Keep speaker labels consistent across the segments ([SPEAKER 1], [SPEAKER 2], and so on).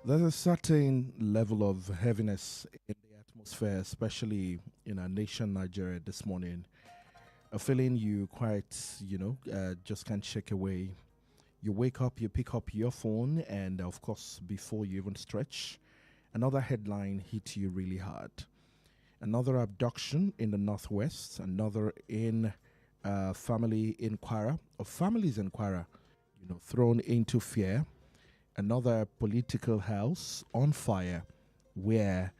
[SPEAKER 1] There's a certain level of heaviness in the atmosphere, especially in our nation, Nigeria, this morning. A feeling you quite, just can't shake away. You wake up, you pick up your phone, and of course, before you even stretch, another headline hits you really hard. Another abduction in the northwest, another in family in Kwara, or families in Kwara, thrown into fear. Another political house on fire, wherever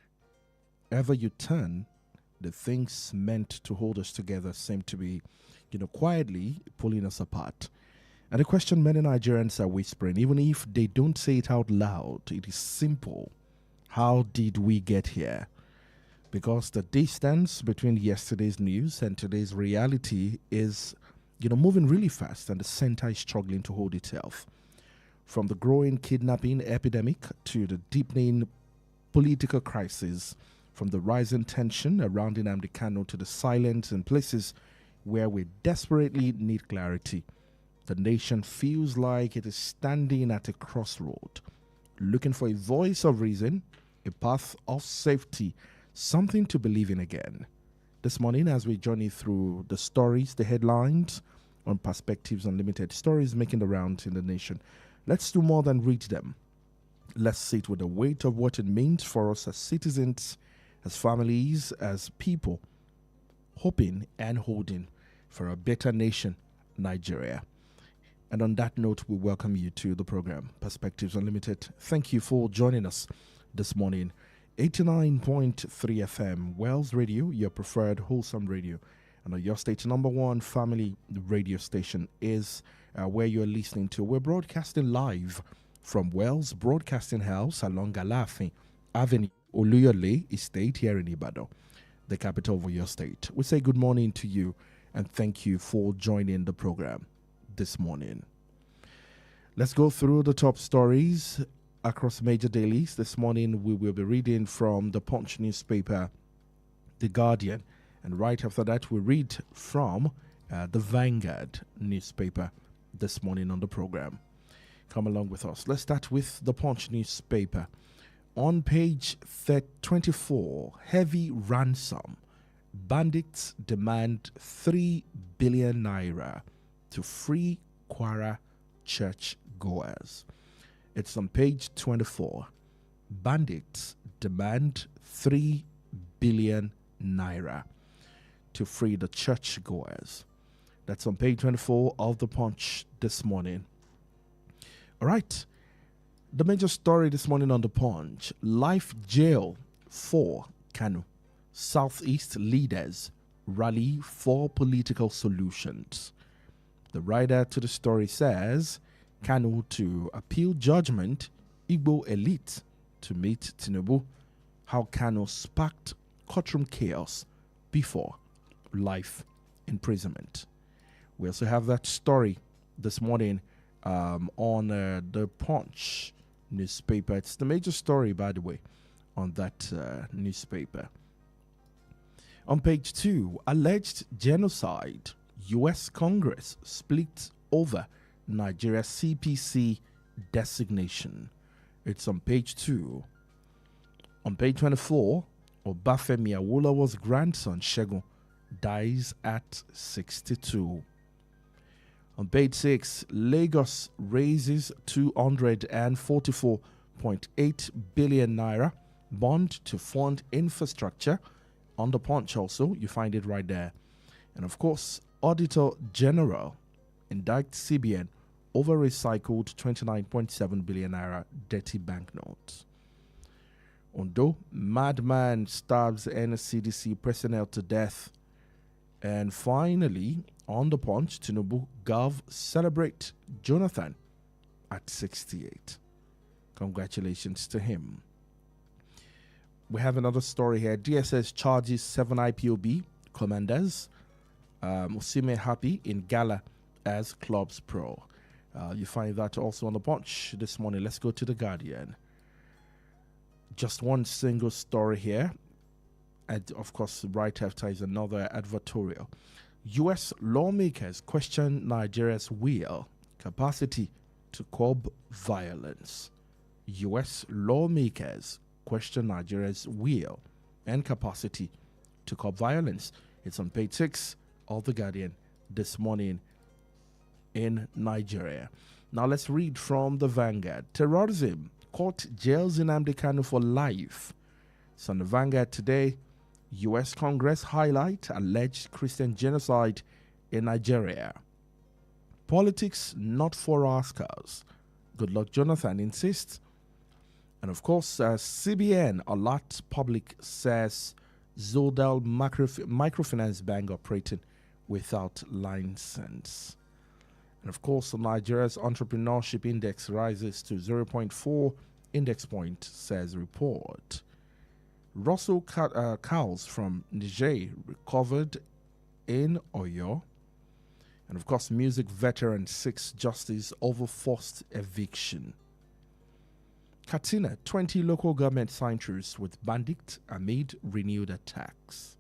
[SPEAKER 1] you turn, the things meant to hold us together seem to be, quietly pulling us apart. And the question many Nigerians are whispering, even if they don't say it out loud, it is simple. How did we get here? Because the distance between yesterday's news and today's reality is, moving really fast, and the center is struggling to hold itself. From the growing kidnapping epidemic to the deepening political crisis, from the rising tension around Nnamdi Kanu to the silence in places where we desperately need clarity, the nation feels like it is standing at a crossroad, looking for a voice of reason, a path of safety, something to believe in again. This morning, as we journey through the stories, the headlines on Perspectives Unlimited, stories making the rounds in the nation, let's do more than read them. Let's sit with the weight of what it means for us as citizens, as families, as people, hoping and holding for a better nation, Nigeria. And on that note, we welcome you to the program, Perspectives Unlimited. Thank you for joining us this morning. 89.3 FM, Wells Radio, your preferred wholesome radio. And your state's number one family radio station is where you're listening to. We're broadcasting live from Wells Broadcasting House along Galafin Avenue, Oluyole Estate here in Ibadan, the capital of your state. We say good morning to you and thank you for joining the program this morning. Let's go through the top stories across major dailies. This morning we will be reading from the Punch newspaper, The Guardian, and right after that we read from the Vanguard newspaper this morning on the program. Come along with us. Let's start with the Punch newspaper. On page 24, heavy ransom. Bandits demand 3 billion naira to free Kwara church goers. It's on page 24. Bandits demand 3 billion naira to free the church goers. That's on page 24 of the Punch this morning. All right. The major story this morning on the Punch: life jail for Kanu. Southeast leaders rally for political solutions. The writer to the story says, Kanu to appeal judgment, Igbo elite to meet Tinubu. How Kanu sparked courtroom chaos before life imprisonment. We also have that story this morning on the Punch newspaper. It's the major story, by the way, on that newspaper. On page 2, alleged genocide. U.S. Congress split over Nigeria's CPC designation. It's on page 2. On page 24, Obafemi Awolowo's grandson, Segun, dies at 62. On page 6, Lagos raises 244.8 billion naira bond to fund infrastructure. On the Punch also, you find it right there. And of course, Auditor General indicts CBN over recycled 29.7 billion naira dirty banknotes. Ondo, madman stabs NCDC personnel to death. And finally, on the Punch, Tinubu Gov celebrate Jonathan at 68. Congratulations to him. We have another story here. DSS charges 7 IPOB commanders. Osime happy in gala as clubs pro. You find that also on the Punch this morning. Let's go to the Guardian. Just one single story here. And of course, right after is another advertorial. U.S. lawmakers question Nigeria's will, capacity to curb violence. U.S. lawmakers question Nigeria's will and capacity to curb violence. It's on page 6 of The Guardian this morning in Nigeria. Now let's read from the Vanguard. Terrorism. Court jails Nnamdi Kanu for life. It's on the Vanguard today. U.S. Congress highlight alleged Christian genocide in Nigeria. Politics not for rascals. Goodluck Jonathan insists. And of course, CBN alert public says Zodal microfinance bank operating without license. And of course, Nigeria's entrepreneurship index rises to 0.4 index point, says report. Russell cows from Niger recovered in Oyo. And of course, music veteran seeks justice over forced eviction. Katsina, 20 local government signed truce with bandits amid renewed attacks.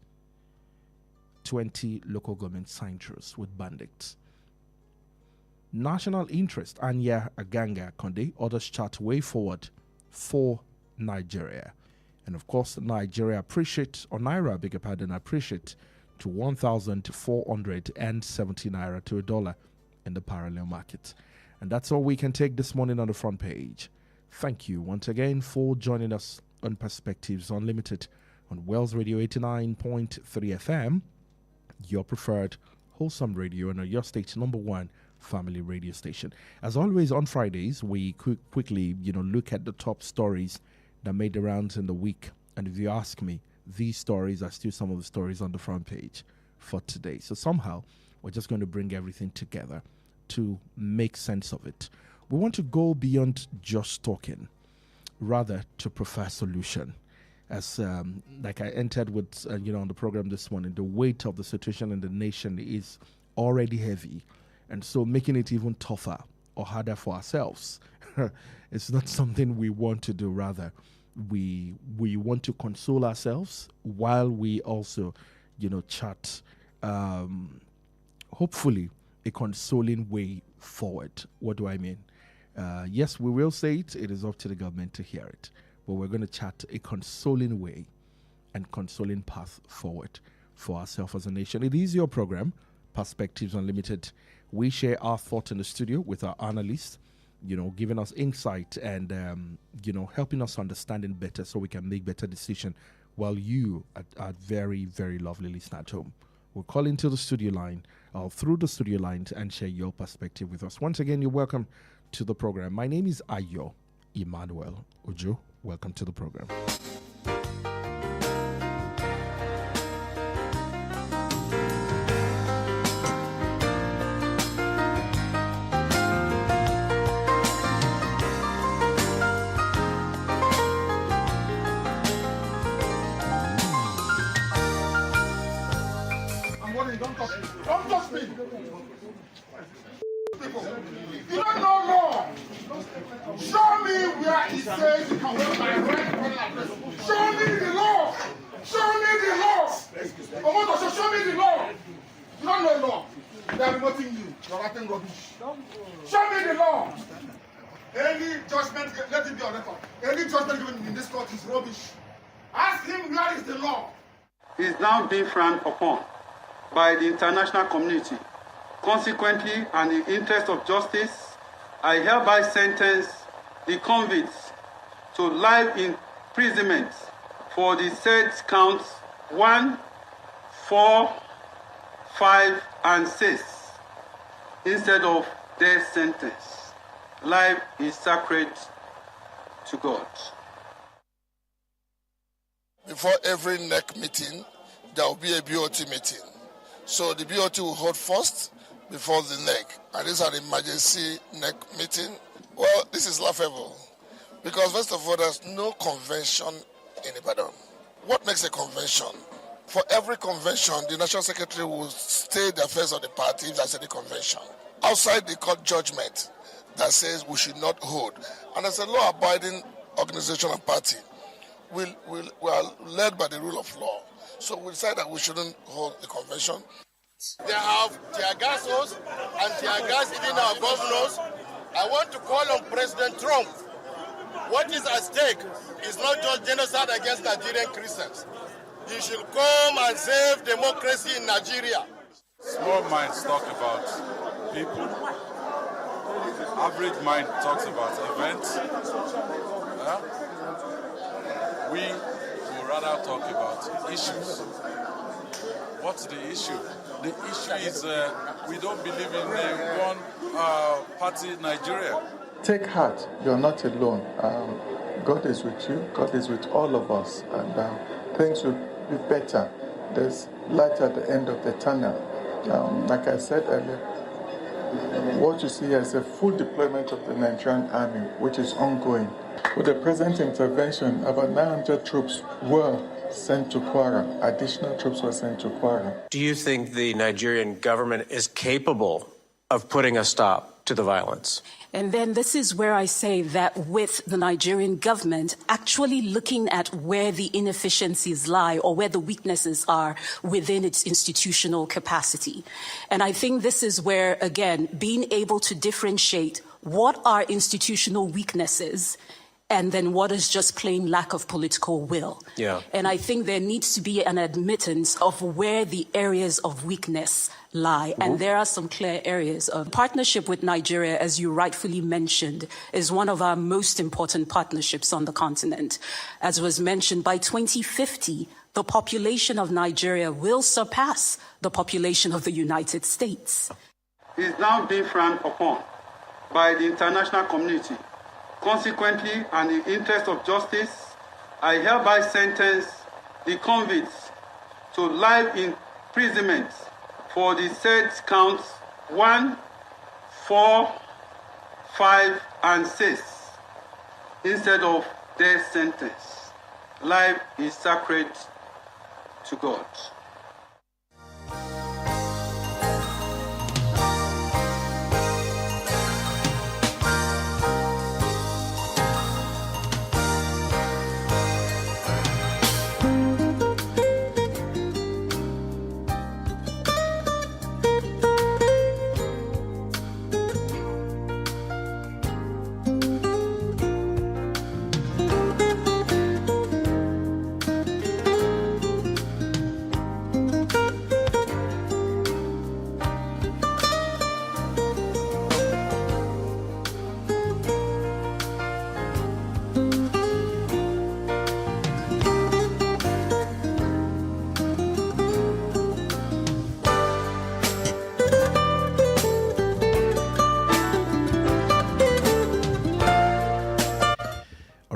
[SPEAKER 1] 20 local government signed truce with bandits. National interest, Anya Aganga Konde, others chart way forward for Nigeria. And of course, Nigeria Naira, beg your pardon, appreciate to 1,470 Naira to $1 in the parallel market. And that's all we can take this morning on the front page. Thank you once again for joining us on Perspectives Unlimited on Wells Radio 89.3 FM, your preferred wholesome radio and your state's #1 family radio station. As always, on Fridays, we quickly, look at the top stories that made the rounds in the week. And if you ask me, these stories are still some of the stories on the front page for today. So somehow, we're just going to bring everything together to make sense of it. We want to go beyond just talking, rather to prefer solution. As like I entered with, on the program this morning, the weight of the situation in the nation is already heavy. And so making it even tougher or harder for ourselves, it's not something we want to do. Rather, we want to console ourselves while we also, chart, hopefully, a consoling way forward. What do I mean? Yes, we will say it. It is up to the government to hear it. But we're going to chart a consoling way and consoling path forward for ourselves as a nation. It is your program, Perspectives Unlimited. We share our thoughts in the studio with our analysts, giving us insight and, helping us understanding better so we can make better decisions while you are very, very lovely listener at home. We'll call into the studio line or through the studio line and share your perspective with us. Once again, you're welcome to the program. My name is Ayo Emmanuel-Ojo. Welcome to the program.
[SPEAKER 2] Don't touch me. People, you don't know law. Show me where it says you can wear my right address. Show me the law. Show me the law. Show me the law. You don't know law. They are remoting you. You're writing rubbish. Show me the law. Any judgment, let it be on record. Any judgment given in this court is rubbish. Ask him where is the law.
[SPEAKER 3] Is now being frowned upon by the international community. Consequently, and in the interest of justice, I hereby sentence the convicts to life imprisonment for the said counts 1, 4, 5, and 6 instead of death sentence. Life is sacred to God.
[SPEAKER 2] Before every NEC meeting, there will be a BOT meeting. So the BOT will hold first before the NEC. And this is an emergency NEC meeting. Well, this is laughable. Because first of all, there's no convention in Ibadan. What makes a convention? For every convention, the National Secretary will state the affairs of the party if there's any convention. Outside the court judgment that says we should not hold. And as a law-abiding organization and party, we are led by the rule of law. So we decided that we shouldn't hold the convention. They have tear gas us and tear gas even our governors. I want to call on President Trump
[SPEAKER 4] What is at stake is not just genocide against Nigerian Christians. You should come and save democracy in Nigeria.
[SPEAKER 5] Small minds talk about people. Average mind talks about events. We will rather talk about issues. What's the issue? The issue is we don't believe in one-party Nigeria.
[SPEAKER 6] Take heart, you're not alone. God is with you, God is with all of us, and things will be better. There's light at the end of the tunnel. Like I said earlier, what you see is a full deployment of the Nigerian army, which is ongoing. With the present intervention, about 900 troops were sent to Kwara. Additional troops were sent to Kwara.
[SPEAKER 7] Do you think the Nigerian government is capable of putting a stop to the violence?
[SPEAKER 8] And then this is where I say that with the Nigerian government actually looking at where the inefficiencies lie or where the weaknesses are within its institutional capacity. And I think this is where, again, being able to differentiate what are institutional weaknesses and then what is just plain lack of political will.
[SPEAKER 7] Yeah.
[SPEAKER 8] And I think there needs to be an admittance of where the areas of weakness lie. Mm-hmm. And there are some clear areas of partnership with Nigeria, as you rightfully mentioned, is one of our most important partnerships on the continent. As was mentioned, by 2050, the population of Nigeria will surpass the population of the United States.
[SPEAKER 3] It is now being frowned upon by the international community. Consequently, and in the interest of justice, I hereby sentence the convicts to life imprisonment for the said counts 1, 4, 5, and 6 instead of death sentence. Life is sacred to God.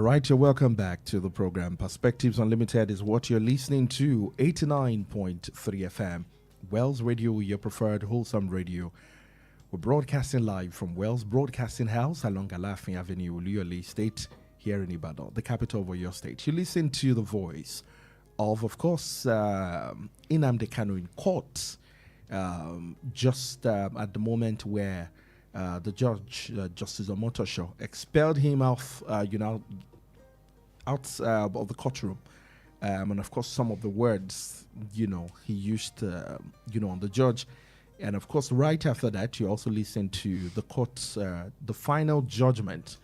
[SPEAKER 1] Right, you're welcome back to the program. Perspectives Unlimited is what you're listening to. 89.3 FM, Wells Radio, your preferred wholesome radio. We're broadcasting live from Wells Broadcasting House along Alafin Avenue, Oluyole State, here in Ibadan, the capital of your state. You listen to the voice of course, Nnamdi Kanu in court, just at the moment where the judge, Justice Omotosho, expelled him off, out of the courtroom, and of course some of the words he used on the judge, and of course right after that you also listen to the court's the final judgment,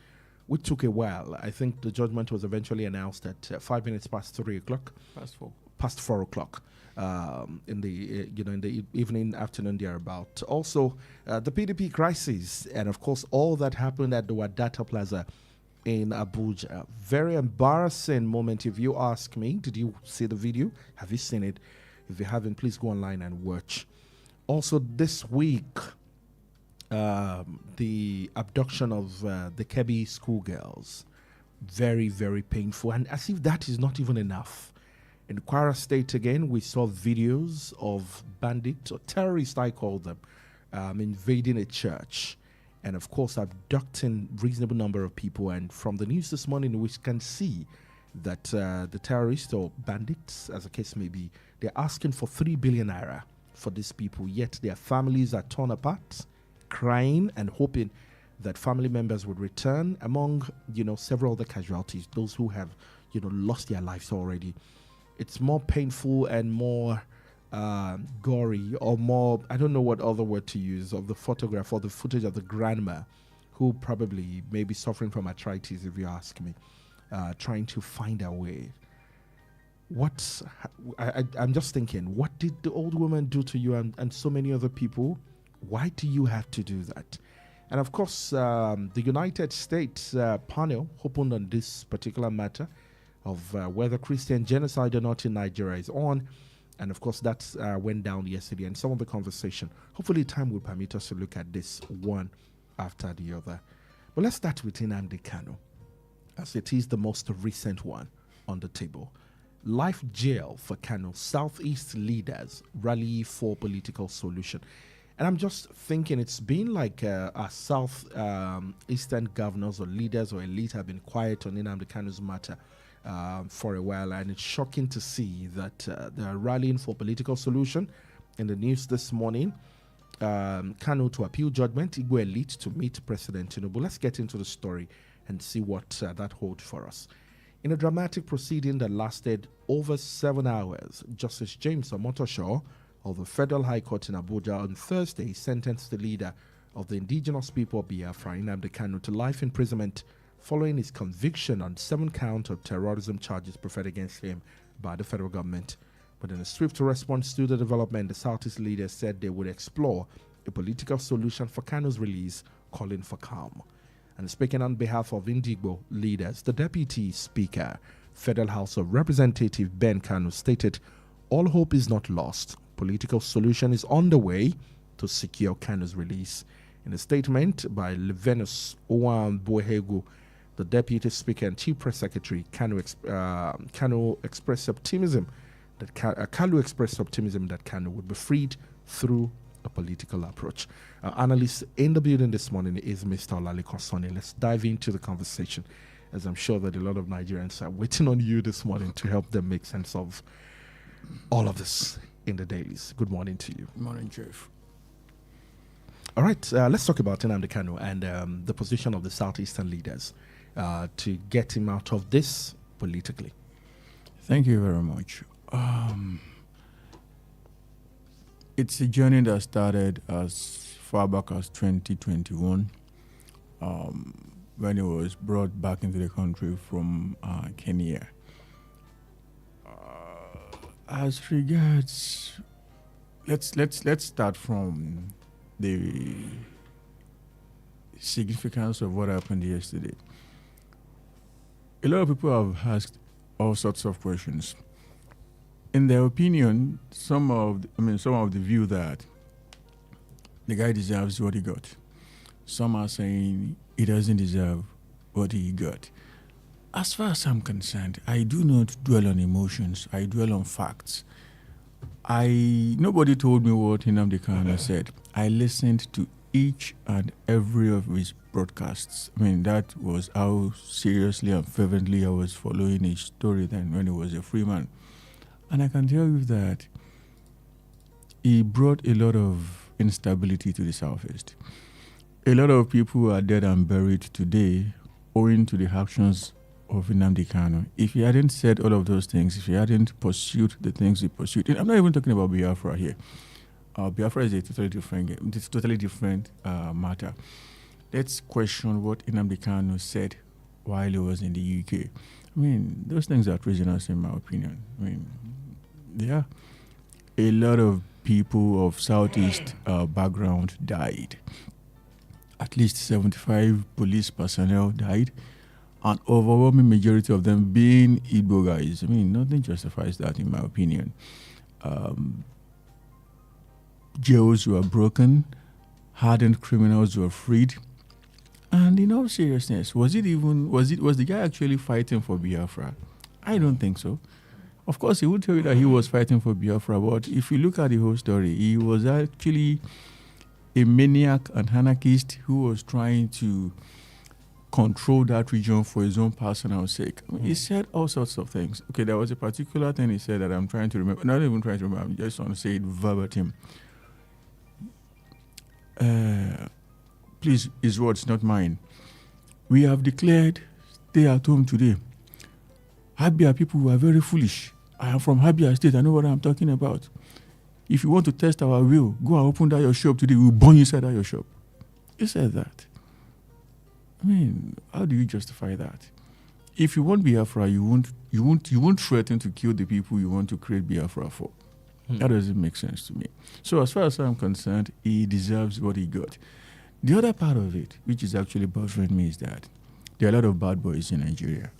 [SPEAKER 1] which took a while. I think the judgment was eventually announced at 5 minutes past 3 o'clock, past 4 o'clock in the in the evening, afternoon thereabout. Also the PDP crisis, and of course all that happened at the Wadata Plaza in Abuja. Very embarrassing moment, if you ask me. Did you see the video? Have you seen it? If you haven't, please go online and watch. Also this week, the abduction of the Kebbi schoolgirls. Very, very painful. And as if that is not even enough, in Kwara State again, we saw videos of bandits, or terrorists I call them, invading a church, and of course abducting reasonable number of people. And from the news this morning, we can see that the terrorists, or bandits as the case may be, they're asking for 3 billion naira for these people, yet their families are torn apart, crying and hoping that family members would return, among several other casualties, those who have lost their lives already. It's more painful and more gory, or more, I don't know what other word to use, of the photograph or the footage of the grandma who probably may be suffering from arthritis, if you ask me, trying to find a way. I'm just thinking, what did the old woman do to you and so many other people? Why do you have to do that? And of course, the United States panel opened on this particular matter of whether Christian genocide or not in Nigeria is on. And of course, that went down yesterday. And some of the conversation, hopefully time will permit us to look at this one after the other. But let's start with Nnamdi Kanu, as it is the most recent one on the table. Life jail for Kanu. Southeast leaders rally for political solution. And I'm just thinking, it's been like our South Eastern governors or leaders or elite have been quiet on Nnamdi Kanu's matter for a while. And it's shocking to see that they are rallying for political solution. In the news this morning, Kanu to appeal judgment, Igbo elite to meet President Tinubu. Let's get into the story and see what that holds for us. In a dramatic proceeding that lasted over 7 hours, Justice James Omotosho of the Federal High Court in Abuja on Thursday sentenced the leader of the indigenous people of Biafra, Nnamdi Kanu, to life imprisonment following his conviction on 7 counts of terrorism charges preferred against him by the federal government. But in a swift response to the development, the Southeast leaders said they would explore a political solution for Kanu's release, calling for calm. And speaking on behalf of Indigbo leaders, the Deputy Speaker, Federal House of Representatives Ben Kanu, stated, "All hope is not lost. Political solution is on the way to secure Kanu's release." In a statement by Levenus Owan-Boehegu, the Deputy Speaker and Chief Press Secretary, Kanu expressed optimism that Kalu expressed optimism that Kanu would be freed through a political approach. Our analyst in the building this morning is Mr. Olaliko Sonny. Let's dive into the conversation, as I'm sure that a lot of Nigerians are waiting on you this morning to help them make sense of all of this in the dailies. Good morning to you.
[SPEAKER 9] Good morning, Chief.
[SPEAKER 1] All right, let's talk about Nnamdi Kanu and the position of the Southeastern leaders to get him out of this politically.
[SPEAKER 9] Thank you very much. It's a journey that started as far back as 2021, when he was brought back into the country from Kenya. As regards, let's start from the significance of what happened yesterday. A lot of people have asked all sorts of questions. In their opinion, some of the view that the guy deserves what he got. Some are saying he doesn't deserve what he got. As far as I'm concerned, I do not dwell on emotions. I dwell on facts. Nobody told me what Nnamdi Kanu said. I listened to each and every of his broadcasts. That was how seriously and fervently I was following his story then when he was a free man. And I can tell you that he brought a lot of instability to the Southeast. A lot of people are dead and buried today owing to the actions of Nnamdi Kanu. If he hadn't said all of those things, if he hadn't pursued the things he pursued, and I'm not even talking about Biafra here. Biafra is a totally different game. It's a totally different matter. Let's question what Nnamdi Kanu said while he was in the UK. Those things are treasonous in my opinion. Yeah, a lot of people of Southeast background died. At least 75 police personnel died. An overwhelming majority of them being Igbo guys. Nothing justifies that in my opinion. Jails were broken. Hardened criminals were freed. And in all seriousness, was the guy actually fighting for Biafra? I don't think so. Of course, he would tell you that he was fighting for Biafra, but if you look at the whole story, he was actually a maniac and anarchist who was trying to control that region for his own personal sake. He said all sorts of things. Okay, there was a particular thing he said that I'm trying to remember. Not even trying to remember, I'm just want to say it verbatim. Please, his words, not mine. We have declared stay at home today. Habia people who are very foolish. I am from Habia State. I know what I'm talking about. If you want to test our will, go and open that your shop today. We'll burn you inside that your shop. He said that. I mean, how do you justify that? If you want Biafra, you won't threaten to kill the people you want to create Biafra for. That doesn't make sense to me. So as far as I'm concerned, he deserves what he got. The other part of it, which is actually bothering me, is that there are a lot of bad boys in Nigeria.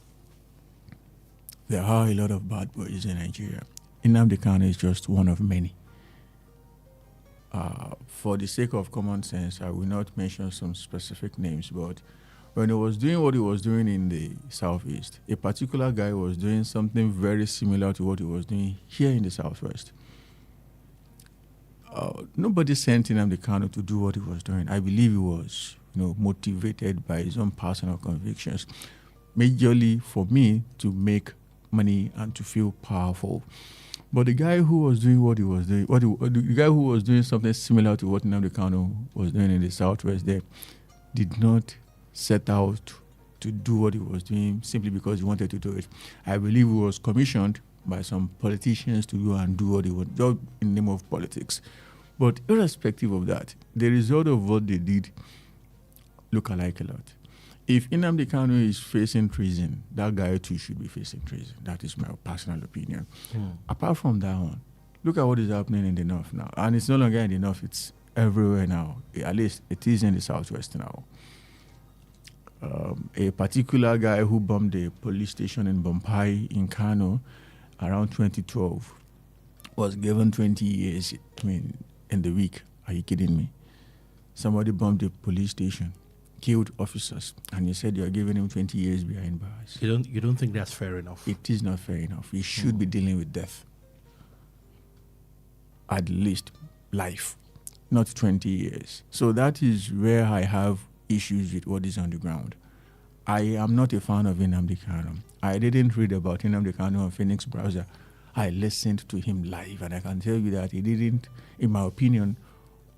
[SPEAKER 9] There are a lot of bad boys in Nigeria. Nnamdi Kanu is just one of many. For the sake of common sense, I will not mention some specific names, but when he was doing what he was doing in the Southeast, a particular guy was doing something very similar to what he was doing here in the Southwest. Nobody sent Nnamdi Kanu to do what he was doing. I believe he was, motivated by his own personal convictions, majorly for me to make money and to feel powerful. But the guy who was doing what he was doing, the guy who was doing something similar to what Nnamdi Kanu was doing in the Southwest there, did not set out to do what he was doing simply because he wanted to do it. I believe he was commissioned by some politicians to go and do what he wanted, in the name of politics. But irrespective of that, the result of what they did look alike a lot. If Nnamdi Kanu is facing treason, that guy too should be facing treason. That is my personal opinion. Apart from that one, look at what is happening in the North now. And it's no longer in the North, it's everywhere now. At least it is in the Southwest now. A particular guy who bombed a police station in Bompai in Kano around 2012 was given 20 years, in the week. Are you kidding me? Somebody bombed a police station, killed officers, and you said you're giving him 20 years behind bars.
[SPEAKER 1] You don't think that's fair enough?
[SPEAKER 9] It is not fair enough. He should be dealing with death. At least life, not 20 years. So that is where I have issues with what is on the ground. I am not a fan of Nnamdi Kanu. I didn't read about Nnamdi Kanu on Phoenix Browser. I listened to him live, and I can tell you that he didn't, in my opinion,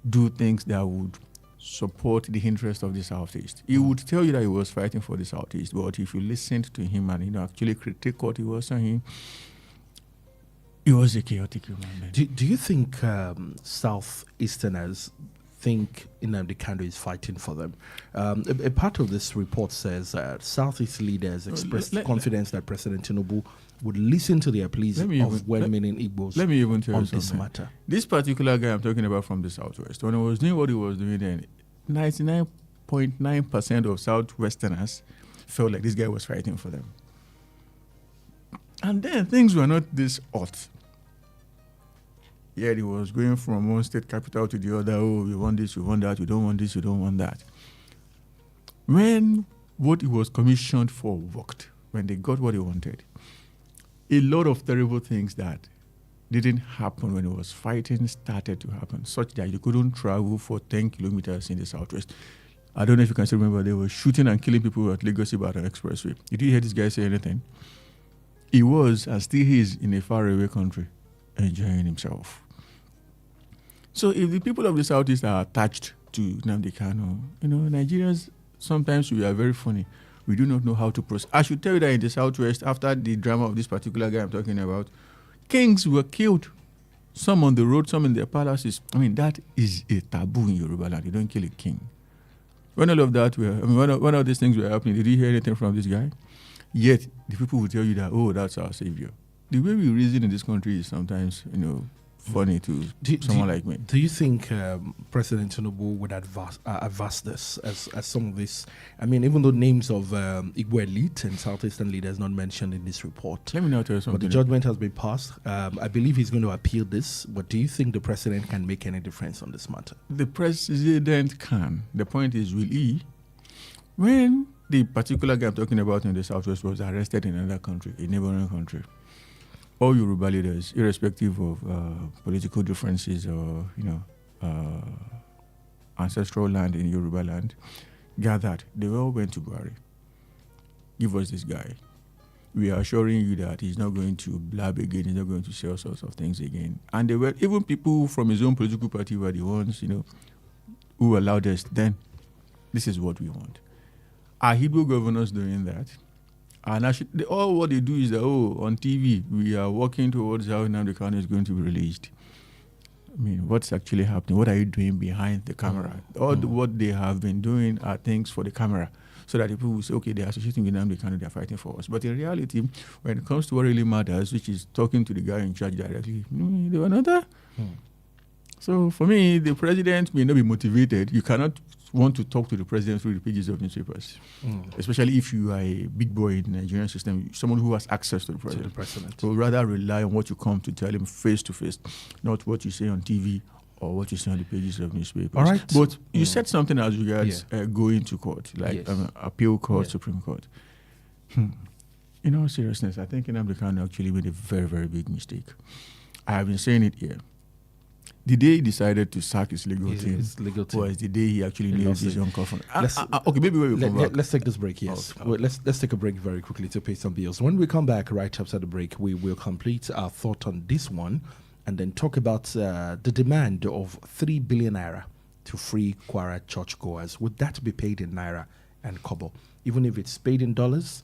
[SPEAKER 9] do things that would support the interest of the Southeast. He would tell you that he was fighting for the Southeast, but if you listened to him and actually critique what he was saying, he was a chaotic human being.
[SPEAKER 1] Do you think Southeasterners think Nnamdi Kanu is fighting for them? A part of this report says that Southeast leaders expressed confidence that President Tinubu would listen to their pleas of well-meaning Igbos on this matter.
[SPEAKER 9] This particular guy I'm talking about from the Southwest, when he was doing what he was doing then, 99.9% of Southwesterners felt like this guy was fighting for them. And then things were not this hot. Yeah, he was going from one state capital to the other. Oh, we want this, we want that, we don't want this, we don't want that. When what he was commissioned for worked, when they got what he wanted, a lot of terrible things that didn't happen when he was fighting started to happen, such that you couldn't travel for 10 kilometers in the Southwest. I don't know if you can still remember, they were shooting and killing people at Lagos Ibadan Expressway. Did you hear this guy say anything? He was, and still he is, in a faraway country, enjoying himself. So if the people of the Southeast are attached to Nnamdi Kanu, Nigerians, sometimes we are very funny. We do not know how to process. I should tell you that in the Southwest, after the drama of this particular guy I'm talking about, kings were killed. Some on the road, some in their palaces. That is a taboo in Yoruba land. You don't kill a king. When all of that when all these things were happening, did you hear anything from this guy? Yet, the people will tell you that, oh, that's our savior. The way we reason in this country is sometimes, funny to someone like me.
[SPEAKER 1] Do you think President Tinubu would advance this as some of this? Even though names of Igbo elite and Southeastern leaders not mentioned in this report.
[SPEAKER 9] Let me now tell you something.
[SPEAKER 1] But the judgment has been passed. I believe he's going to appeal this. But do you think the president can make any difference on this matter?
[SPEAKER 9] The president can. The point is, will he? When the particular guy I'm talking about in the Southwest was arrested in another country, a neighboring country, all Yoruba leaders, irrespective of political differences or, ancestral land in Yoruba land, gathered. They all went to Buhari. Give us this guy. We are assuring you that he's not going to blab again. He's not going to say all sorts of things again. And there were even people from his own political party were the ones, who allowed us. Then, this is what we want. Are Igbo governors doing that? And all what they do is that, on TV, we are working towards how Nnamdi Kanu is going to be released. What's actually happening? What are you doing behind the camera? What they have been doing are things for the camera. so that people will say, okay, they're associating with Nnamdi Kanu, they're fighting for us. But in reality, when it comes to what really matters, which is talking to the guy in charge directly, they were not there. So for me, the president may not be motivated. You cannot want to talk to the president through the pages of newspapers, especially if you are a big boy in the Nigerian system, someone who has access to the president. So rather rely on what you come to tell him face to face, not what you say on TV or what you see on the pages of newspapers.
[SPEAKER 1] All right.
[SPEAKER 9] But you said something as regards going to court, like appeal court, Supreme Court. In all seriousness, I think Nnamdi Kanu actually made a very, very big mistake. I have been saying it here. The day he decided to sack his legal team was the day he actually nailed his own coffin. Okay, maybe we'll come back.
[SPEAKER 1] Let's take this break, yes.
[SPEAKER 9] Okay.
[SPEAKER 1] Well, let's take a break very quickly to pay some bills. When we come back right after the break, we will complete our thought on this one and then talk about the demand of 3 billion naira to free Kwara churchgoers. Would that be paid in naira and kobo? Even if it's paid in dollars,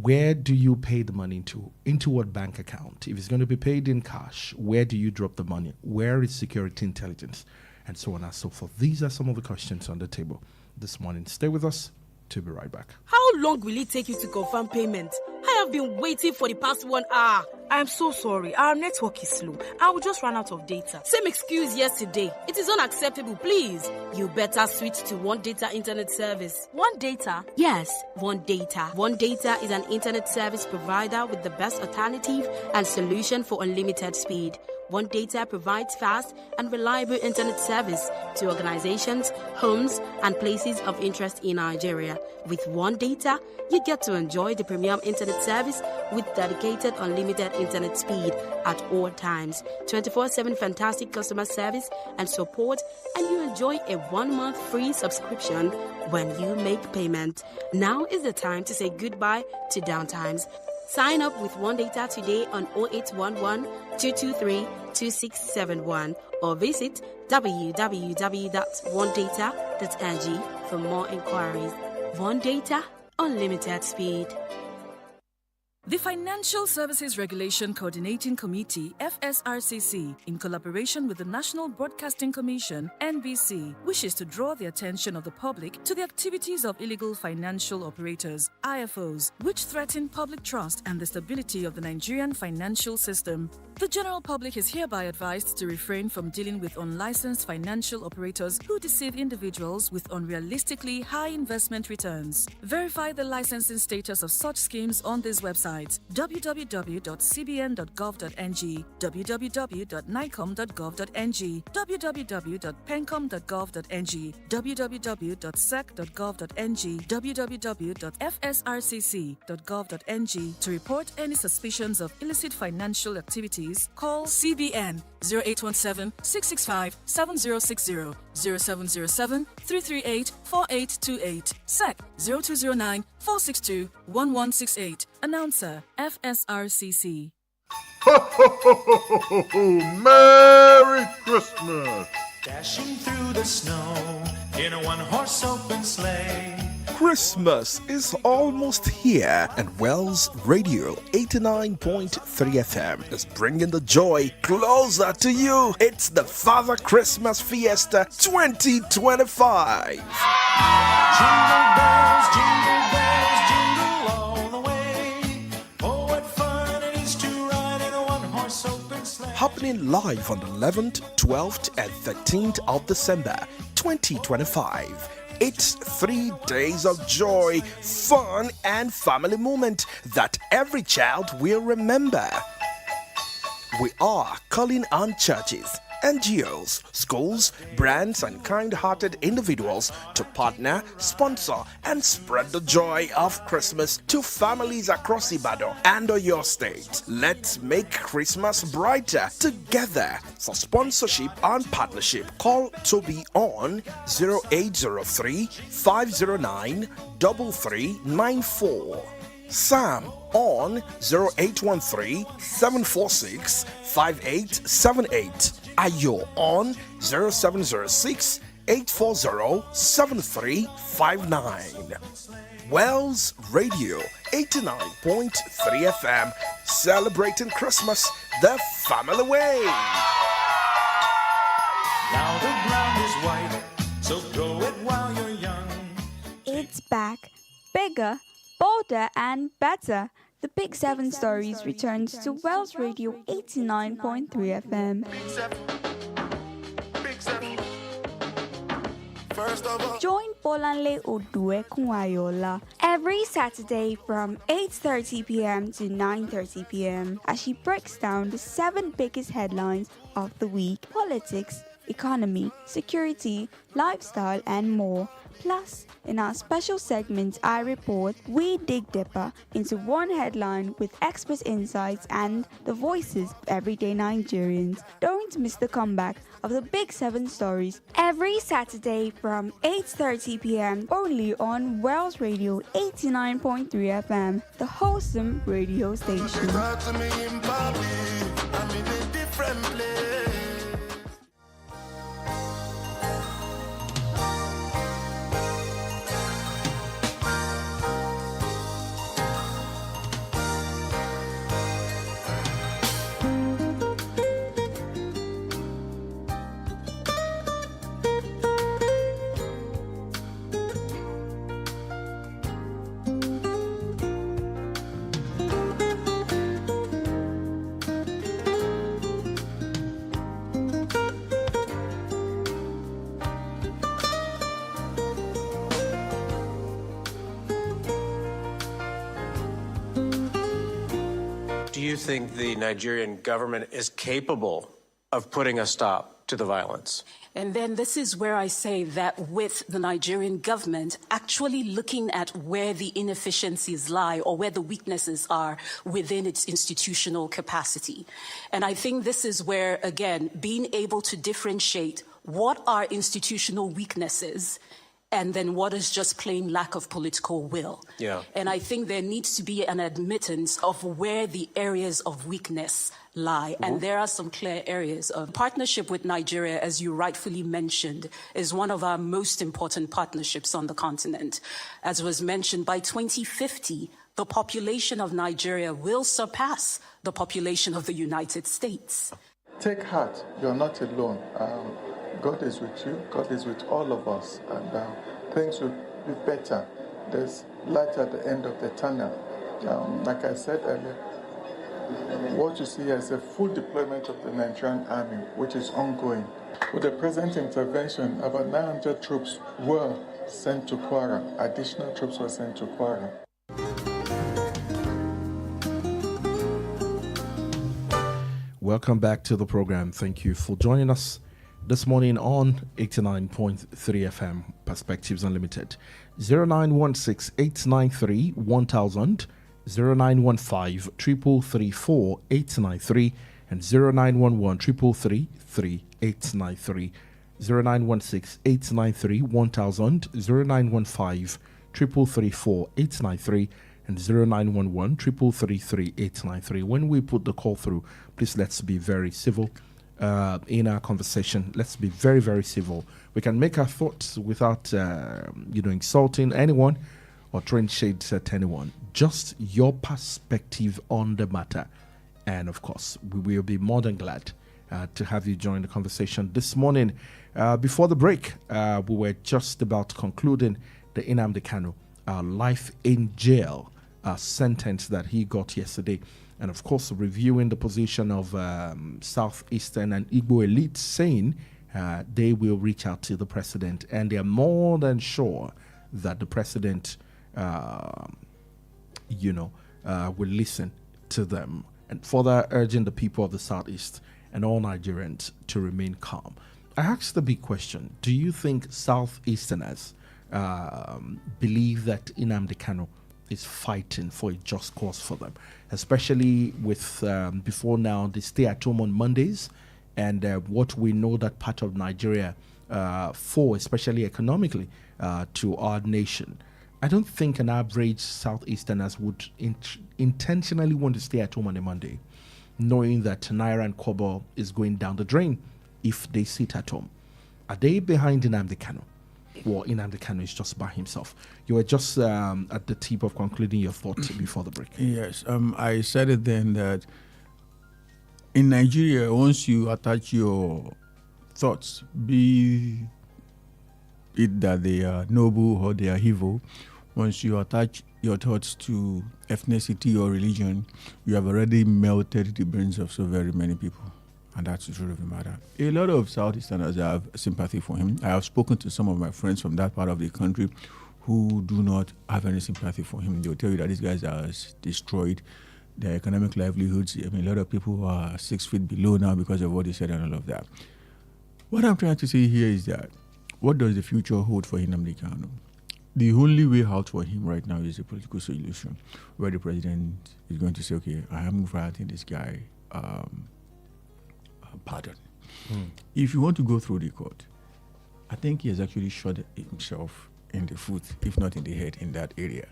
[SPEAKER 1] where do you pay the money into? Into what bank account? If it's going to be paid in cash, where do you drop the money? Where is security intelligence? And so on and so forth. These are some of the questions on the table this morning. Stay with us. To be right back.
[SPEAKER 10] How long will it take you to confirm payment? I have been waiting for the past 1 hour. I'm so sorry. Our network is slow. I will just run out of data. Same excuse yesterday. It is unacceptable, please. You better switch to One Data Internet Service. One Data? Yes, One Data. One Data is an internet service provider with the best alternative and solution for unlimited speed. One Data provides fast and reliable internet service to organizations, homes, and places of interest in Nigeria. With One Data, you get to enjoy the premium internet service with dedicated unlimited internet speed at all times, 24/7 fantastic customer service and support, and you enjoy a 1-month free subscription when you make payment. Now is the time to say goodbye to downtimes. Sign up with One Data today on 0811 223 2671 or visit www.onedata.ng for more inquiries. One Data, unlimited speed.
[SPEAKER 11] The Financial Services Regulation Coordinating Committee, FSRCC, in collaboration with the National Broadcasting Commission, NBC, wishes to draw the attention of the public to the activities of illegal financial operators, IFOs, which threaten public trust and the stability of the Nigerian financial system. The general public is hereby advised to refrain from dealing with unlicensed financial operators who deceive individuals with unrealistically high investment returns. Verify the licensing status of such schemes on this website: www.cbn.gov.ng, www.nicom.gov.ng, www.pencom.gov.ng, www.sec.gov.ng, www.fsrcc.gov.ng. To report any suspicions of illicit financial activities, call CBN 0817-665-7060, 0707-338-4828, SEC 0209-462-1168. Announcer, FSRCC.
[SPEAKER 12] Ho, ho, ho, ho, ho, ho, ho. Merry Christmas!
[SPEAKER 13] Dashing through the snow in a one-horse open sleigh.
[SPEAKER 14] Christmas is almost here, and Wells Radio 89.3 FM is bringing the joy closer to you. It's the Father Christmas Fiesta 2025.
[SPEAKER 13] Jingle bells, jingle all the way. Oh, what fun it is to ride in a one-horse open sleigh.
[SPEAKER 14] Happening live on the 11th, 12th, and 13th of December 2025. It's 3 days of joy, fun, and family moment that every child will remember. We are calling on churches, NGOs, schools, brands, and kind-hearted individuals to partner, sponsor, and spread the joy of Christmas to families across Ibadan and Oyo State. Let's make Christmas brighter together. For sponsorship and partnership, call Toby on 0803 509 3394. Sam on 0813 746 5878. Ayo on 0706 840 7359. Wells Radio 89.3 FM, celebrating Christmas the family way.
[SPEAKER 13] Now the ground is white, so grow it while you're young.
[SPEAKER 15] It's back. back, bigger, bolder, and better. The Big Seven Stories returns to Wells Radio 89.3 FM. Join Bolanle Oduekunwayola every Saturday from 8:30 p.m. to 9:30 p.m. as she breaks down the 7 biggest headlines of the week: politics, economy, security, lifestyle, and more. Plus, in our special segment, I Report, we dig deeper into one headline with expert insights and the voices of everyday Nigerians. Don't miss the comeback of the Big Seven Stories every Saturday from 8:30 p.m. only on Wells Radio 89.3 FM, the wholesome radio station.
[SPEAKER 7] Do you think the Nigerian government is capable of putting a stop to the violence?
[SPEAKER 8] And then this is where I say that with the Nigerian government actually looking at where the inefficiencies lie or where the weaknesses are within its institutional capacity. And I think this is where, again, being able to differentiate what are institutional weaknesses and then what is just plain lack of political will.
[SPEAKER 7] Yeah.
[SPEAKER 8] And I think there needs to be an admittance of where the areas of weakness lie. And there are some clear areas of partnership with Nigeria, as you rightfully mentioned, is one of our most important partnerships on the continent. As was mentioned, by 2050, the population of Nigeria will surpass the population of the United States.
[SPEAKER 6] Take heart, you're not alone. God is with you, God is with all of us, and things will be better. There's light at the end of the tunnel. Like I said earlier, what you see is a full deployment of the Nigerian army, which is ongoing. With the present intervention, about 900 troops were sent to Kwara. Additional troops were sent to Kwara.
[SPEAKER 1] Welcome back to the program. Thank you for joining us this morning on 89.3 FM Perspectives Unlimited. 0916-893-1000, 0915-333-4893, and 0911-333-3893. 0916-893-1000, 0915-333-4893, and 0911-333-3893. When we put the call through, please let's be very civil. In our conversation, let's be very, very civil. We can make our thoughts without, insulting anyone or throwing shades at anyone. Just your perspective on the matter. And of course, we will be more than glad to have you join the conversation this morning. Before the break, we were just about concluding the Nnamdi Kanu life in jail sentence that he got yesterday. And of course, reviewing the position of Southeastern and Igbo elites, saying they will reach out to the president, and they are more than sure that the president, will listen to them, and further urging the people of the Southeast and all Nigerians to remain calm. I asked the big question: do you think Southeasterners believe that Nnamdi Kanu is fighting for a just cause for them, especially with before now the stay at home on Mondays, and what we know that part of Nigeria for, especially economically, to our nation? I don't think an average Southeasterners would intentionally want to stay at home on a Monday, knowing that Naira and Kobo is going down the drain if they sit at home. Are they behind Nnamdi Kanu? Or Nnamdi Kanu is just by himself? You were just at the tip of concluding your thought before the break.
[SPEAKER 9] Yes, I said it then that in Nigeria, once you attach your thoughts, be it that they are noble or they are evil, Once you attach your thoughts to ethnicity or religion, you have already melted the brains of so very many people. And that's the truth of the matter. A lot of Southeasterners have sympathy for him. I have spoken to some of my friends from that part of the country who do not have any sympathy for him. They'll tell you that these guys has destroyed their economic livelihoods. I mean, a lot of people are 6 feet below now because of what he said and all of that. What I'm trying to say here is that what does the future hold for Nnamdi Kanu? The only way out for him right now is a political solution where the president is going to say, okay, I am granting this guy pardon. If you want to go through the court, I think he has actually shot himself in the foot, if not in the head, in that area.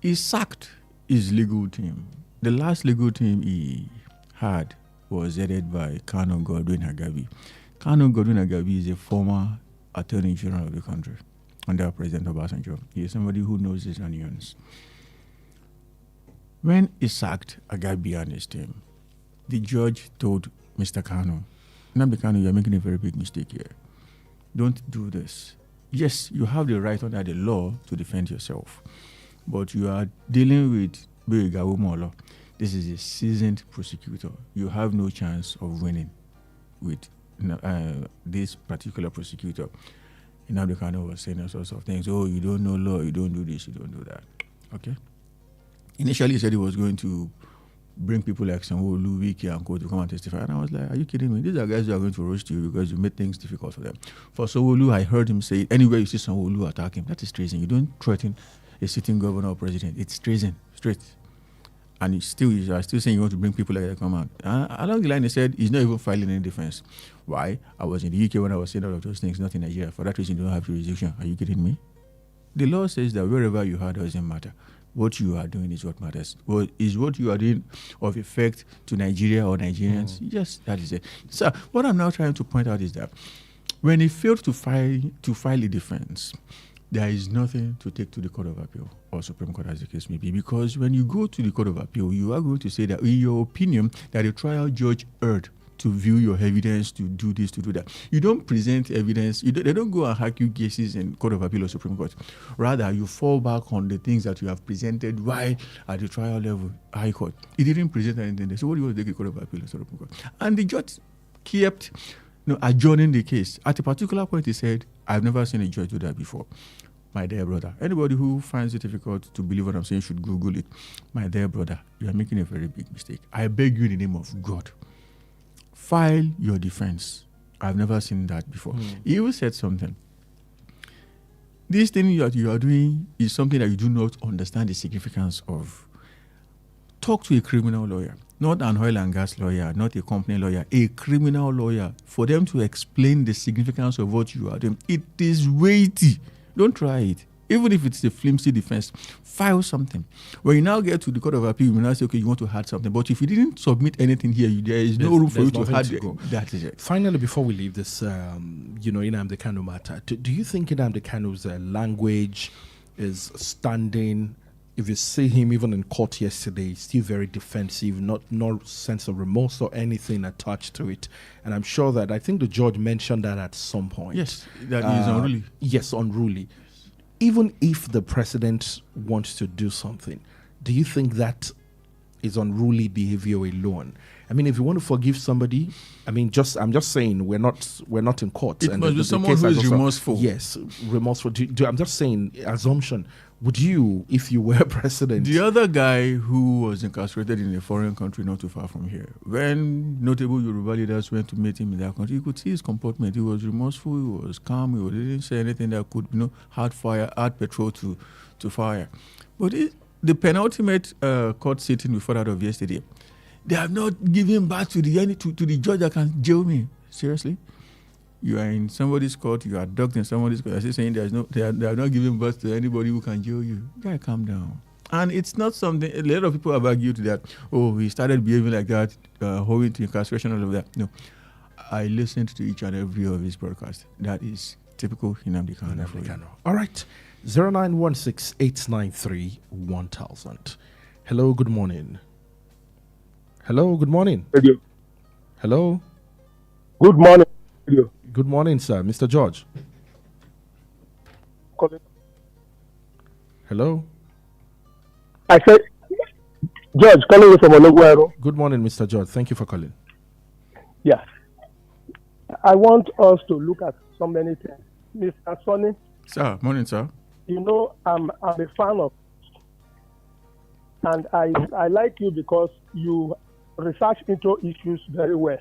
[SPEAKER 9] He sacked his legal team. The last legal team he had was headed by Colonel Godwin Agabi. Colonel Godwin Agabi is a former Attorney General of the country under President Obasanjo. He is somebody who knows his onions. When he sacked Agabi and his team, the judge told Mr. Kanu, Nnamdi Kanu, you're making a very big mistake here. Don't do this. Yes, you have the right under the law to defend yourself, but you are dealing with Begawo Molo. This is a seasoned prosecutor. You have no chance of winning with this particular prosecutor. Nnamdi Kanu was saying all sorts of things. Oh, you don't know law, you don't do this, you don't do that. Okay? Initially, he said he was going to bring people like Sanwo-Olu, Wiki, and Co. to come and testify. And I was like, are you kidding me? These are guys who are going to roast you because you made things difficult for them. For Sanwo-Olu, I heard him say, anywhere you see Sanwo-Olu, attack him. That is treason. You don't threaten a sitting governor or president. It's treason, straight. And you are still saying you want to bring people like that to come out. Along the line, he said he's not even filing any defense. Why? I was in the UK when I was saying all of those things, not in Nigeria. For that reason, you don't have jurisdiction. Are you kidding me? The law says that wherever you are doesn't matter. What you are doing is what matters. Is what you are doing of effect to Nigeria or Nigerians? Yes, that is it. So what I'm now trying to point out is that when he failed to file a defense, there is nothing to take to the Court of Appeal or Supreme Court, as the case may be, because when you go to the Court of Appeal, you are going to say that in your opinion that the trial judge erred to view your evidence, to do this, to do that. You don't present evidence. They don't go and hack you cases in Court of Appeal or Supreme Court. Rather, you fall back on the things that you have presented while at the trial level, High Court. He didn't present anything there. So what do you want to take the Court of Appeal or Supreme Court? And the judge kept adjourning the case. At a particular point, he said, I've never seen a judge do that before. My dear brother, anybody who finds it difficult to believe what I'm saying should Google it. My dear brother, you are making a very big mistake. I beg you in the name of God, file your defense. I've never seen that before. He even said something. This thing that you are doing is something that you do not understand the significance of. Talk to a criminal lawyer, not an oil and gas lawyer, not a company lawyer, a criminal lawyer, for them to explain the significance of what you are doing. It is weighty. Don't try it. Even if it's a flimsy defense, file something. When you now get to the Court of Appeal, you will now say, okay, you want to add something. But if you didn't submit anything here, there is no room for you to add. That is it.
[SPEAKER 1] Finally, before we leave this, Nnamdi Kanu matter, do you think Nnamdi Kanu's language is standing? If you see him even in court yesterday, still very defensive, no sense of remorse or anything attached to it. And I'm sure that I think the judge mentioned that at some point.
[SPEAKER 9] Yes, that is unruly.
[SPEAKER 1] Yes, unruly. Even if the president wants to do something, do you think that is unruly behavior alone? I mean, if you want to forgive somebody, I mean, I'm just saying we're not in court.
[SPEAKER 9] It must be someone who is remorseful.
[SPEAKER 1] Yes, remorseful. I'm just saying assumption. Would you, if you were president?
[SPEAKER 9] The other guy who was incarcerated in a foreign country not too far from here, when notable Yoruba leaders went to meet him in that country, you could see his comportment. He was remorseful, he was calm, he didn't say anything that could, add petrol to fire. But the penultimate court sitting before that of yesterday, they have not given back to the judge that can jail me. Seriously? You are in somebody's court, you are docked in somebody's court. I say saying they are not giving birth to anybody who can jail you. Guy, calm down. And it's not something, a lot of people have argued that, he started behaving like that, owing to incarceration, all of that. No. I listened to each and every of his broadcasts. That is typical Nnamdi Kanu.
[SPEAKER 1] All right. 0916-893-1000. Hello, good morning. Hello, good morning. Hello.
[SPEAKER 16] Good morning.
[SPEAKER 1] Good morning, sir. Mr. George. Hello?
[SPEAKER 16] I said, George, calling you from Ologuero.
[SPEAKER 1] Good morning, Mr. George. Thank you for calling.
[SPEAKER 16] Yeah. I want us to look at so many things. Mr. Sonny.
[SPEAKER 9] Sir, morning, sir.
[SPEAKER 16] You know, I'm a fan of, and I like you because you research into issues very well,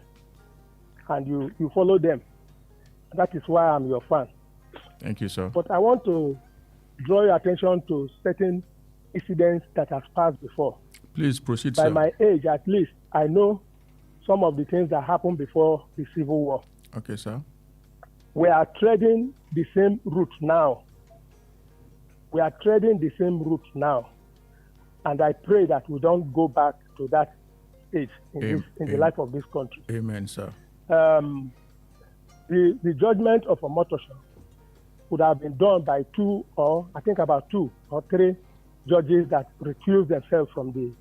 [SPEAKER 16] and you follow them. That is why I'm your fan.
[SPEAKER 9] Thank you, sir.
[SPEAKER 16] But I want to draw your attention to certain incidents that have passed before.
[SPEAKER 9] Please proceed,
[SPEAKER 16] By
[SPEAKER 9] sir.
[SPEAKER 16] my age, at least, I know some of the things that happened before the Civil War.
[SPEAKER 9] Okay, sir.
[SPEAKER 16] We are treading the same route now. We are treading the same route now. And I pray that we don't go back to that stage in the life of this country.
[SPEAKER 9] Amen, sir.
[SPEAKER 16] The judgment of a Omotosho would have been done by two or three judges that recused themselves from the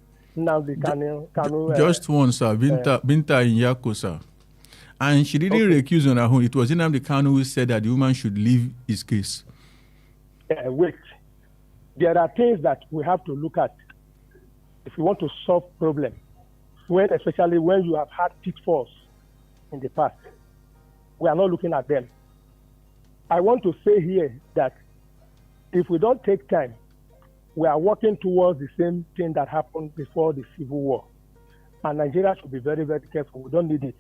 [SPEAKER 16] Nnamdi Kanu.
[SPEAKER 9] Just one, sir. Binta Inyako, sir. And she didn't recuse on her own. It was Nnamdi Kanu who said that the woman should leave his case.
[SPEAKER 16] Wait. There are things that we have to look at if we want to solve problems, especially when you have had pitfalls in the past. We are not looking at them. I want to say here that if we don't take time, we are working towards the same thing that happened before the Civil War. And Nigeria should be very, very careful. We don't need it.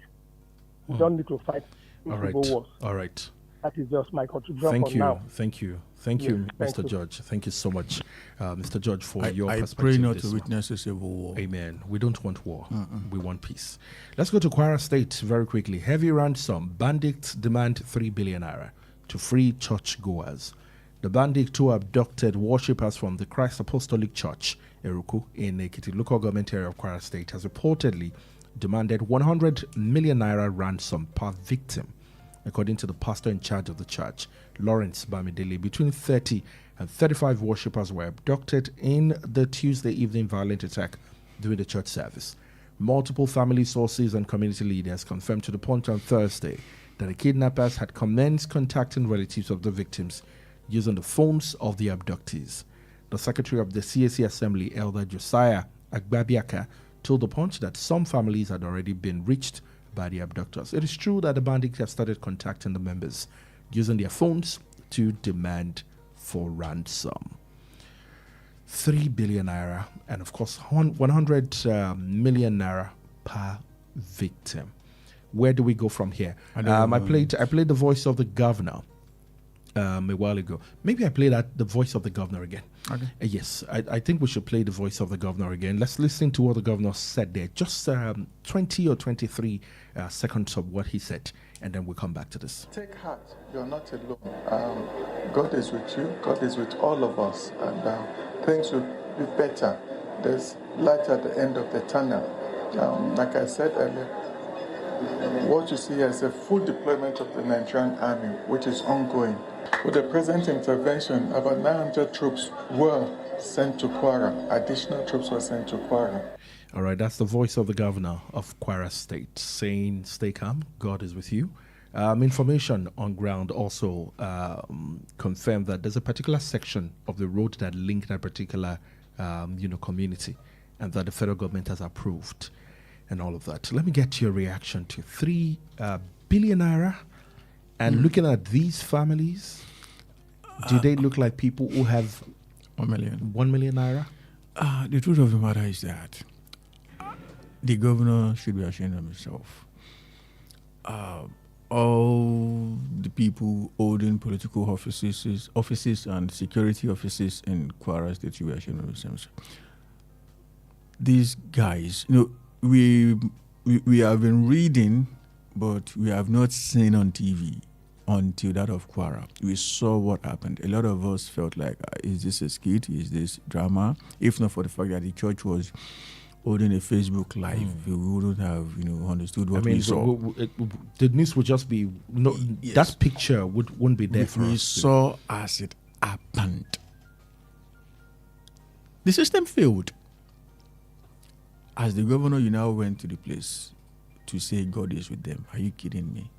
[SPEAKER 16] We don't need to fight civil wars.
[SPEAKER 1] All right.
[SPEAKER 16] That is just my contribution for now.
[SPEAKER 1] Thank you, Mr. George. Thank you so much, Mr. George, for your perspective.
[SPEAKER 9] I pray not to witness a civil war.
[SPEAKER 1] Amen. We don't want war. We want peace. Let's go to Kwara State very quickly. Heavy ransom. Bandits demand 3 billion naira to free churchgoers. The bandit who abducted worshippers from the Christ Apostolic Church, Eruku, in Ekiti local government area of Kwara State, has reportedly demanded 100 million naira ransom per victim. According to the pastor in charge of the church, Lawrence Bamidele, between 30 and 35 worshippers were abducted in the Tuesday evening violent attack during the church service. Multiple family sources and community leaders confirmed to the Punch on Thursday that the kidnappers had commenced contacting relatives of the victims using the phones of the abductees. The secretary of the CAC Assembly, Elder Josiah Agbabiaka, told the Punch that some families had already been reached by the abductors. It is true that the bandits have started contacting the members using their phones to demand for ransom. 3 billion naira and of course 100 million naira per victim. Where do we go from here? I played the voice of the governor a while ago. Maybe I play the voice of the governor again.
[SPEAKER 9] Okay.
[SPEAKER 1] Yes, I think we should play the voice of the governor again. Let's listen to what the governor said there. Just 20 or 23 seconds of what he said, and then we'll come back to this.
[SPEAKER 6] Take heart, you're not alone. God is with you, God is with all of us, and things will be better. There's light at the end of the tunnel. Like I said earlier, what you see here is a full deployment of the Nigerian army, which is ongoing. With the present intervention, about 900 troops were sent to Kwara. Additional troops were sent to Kwara.
[SPEAKER 1] All right, that's the voice of the governor of Kwara State saying, stay calm, God is with you. Information on ground also confirmed that there's a particular section of the road that link that particular community, and that the federal government has approved and all of that. Let me get your reaction to 3 billion naira. And looking at these families, do they look like people who have
[SPEAKER 9] 1 million?
[SPEAKER 1] 1 million naira?
[SPEAKER 9] The truth of the matter is that the governor should be ashamed of himself. All the people holding political offices and security offices in Kwara State should be ashamed of themselves. These guys, we have been reading, but we have not seen on TV until that of Kwara. We saw what happened. A lot of us felt like, is this a skit? Is this drama? If not for the fact that the church was holding a Facebook Live, we wouldn't have, understood what we saw.
[SPEAKER 1] The news would just be, that picture wouldn't be there for us.
[SPEAKER 9] We saw as it happened. The system failed. As the governor, you now went to the place to say God is with them. Are you kidding me?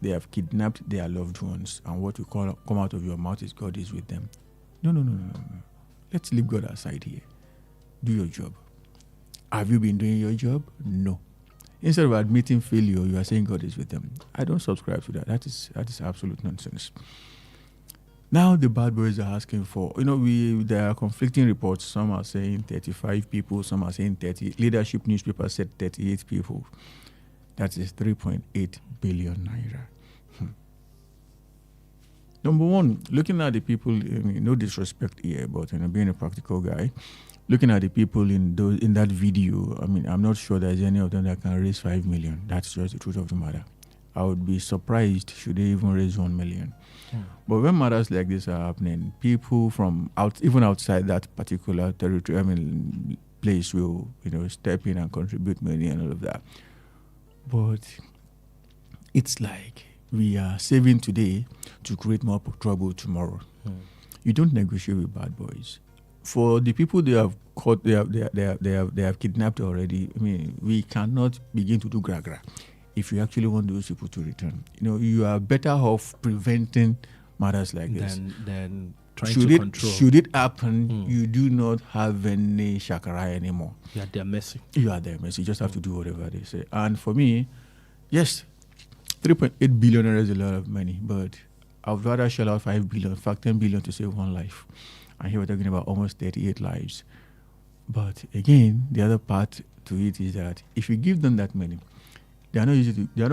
[SPEAKER 9] They have kidnapped their loved ones, and what will come out of your mouth is God is with them. No. Let's leave God aside here. Do your job. Have you been doing your job? No. Instead of admitting failure, you are saying God is with them. I don't subscribe to that. That is absolute nonsense. Now the bad boys are asking for, there are conflicting reports. Some are saying 35 people, some are saying 30. Leadership newspaper said 38 people. That is 3.8 billion naira. Number one, looking at the people, no disrespect here, but being a practical guy, looking at the people in that video, I'm not sure there's any of them that can raise 5 million. That's just the truth of the matter. I would be surprised should they even raise 1 million. But when matters like this are happening, people from even outside that particular territory, place will, step in and contribute money and all of that. But it's like we are saving today to create more trouble tomorrow. You don't negotiate with bad boys. For the people they have caught, they have kidnapped already. We cannot begin to do gra-gra if you actually want those people to return. You are better off preventing matters like this
[SPEAKER 1] than trying to control.
[SPEAKER 9] Should it happen, you do not have any shakara anymore.
[SPEAKER 1] You are their mercy.
[SPEAKER 9] You are their mercy. You just have to do whatever they say. And for me, yes, 3.8 billion is a lot of money, but I would rather shell out 5 billion, in fact 10 billion to save one life. And here we're talking about almost 38 lives. But again, the other part to it is that if you give them that money, they are not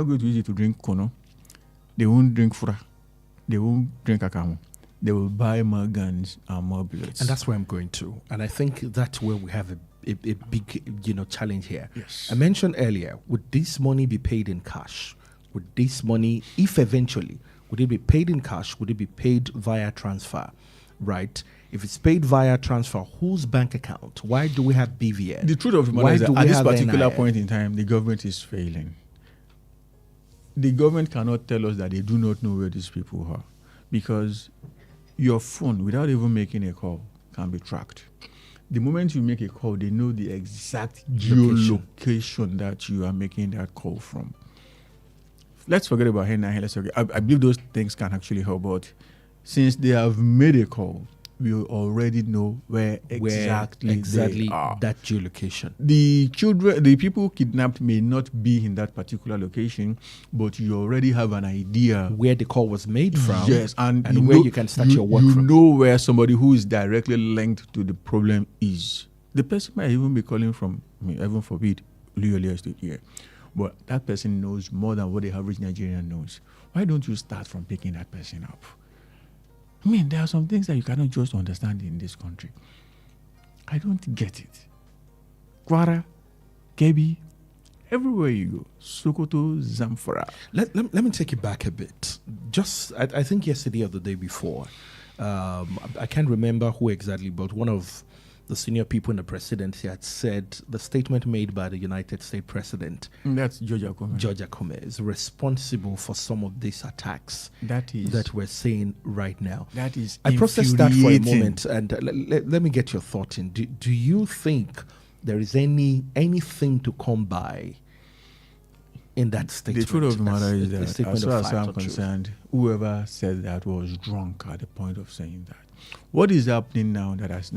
[SPEAKER 9] going to use it to drink kono. They won't drink fura. They won't drink akamo. They will buy more guns and more bullets.
[SPEAKER 1] And that's where I'm going to. And I think that's where we have a big challenge here.
[SPEAKER 9] Yes.
[SPEAKER 1] I mentioned earlier, would this money be paid in cash? Would this money, if eventually, would it be paid in cash? Would it be paid via transfer? Right? If it's paid via transfer, whose bank account? Why do we have BVN?
[SPEAKER 9] The truth of the matter is that at this particular point in time, the government is failing. The government cannot tell us that they do not know where these people are, because your phone, without even making a call, can be tracked. The moment you make a call, they know the exact geolocation that you are making that call from. Let's forget about Henna. I believe those things can actually help, but since they have made a call, we already know where exactly they are.
[SPEAKER 1] That geolocation.
[SPEAKER 9] The people kidnapped may not be in that particular location, but you already have an idea
[SPEAKER 1] where the call was made from.
[SPEAKER 9] Yes, and
[SPEAKER 1] where you can start your work from.
[SPEAKER 9] You know where somebody who is directly linked to the problem is. The person might even be calling from, heaven forbid, Oluyole Estate here. But that person knows more than what the average Nigerian knows. Why don't you start from picking that person up? There are some things that you cannot just understand in this country. I don't get it. Kwara, Kebbi, everywhere you go, Sokoto, Zamfara.
[SPEAKER 1] Let me take you back a bit. Just, I think yesterday or the day before, I can't remember who exactly, but one of the senior people in the presidency had said the statement made by the United States president.
[SPEAKER 9] That's Georgia
[SPEAKER 1] Kome is responsible for some of these attacks that we're seeing right now.
[SPEAKER 9] That is
[SPEAKER 1] I processed that for a moment, and let me get your thought in. Do you think there is anything to come by in that statement?
[SPEAKER 9] The truth of the matter is that, as far as I'm concerned, whoever said that was drunk at the point of saying that. What is happening now that had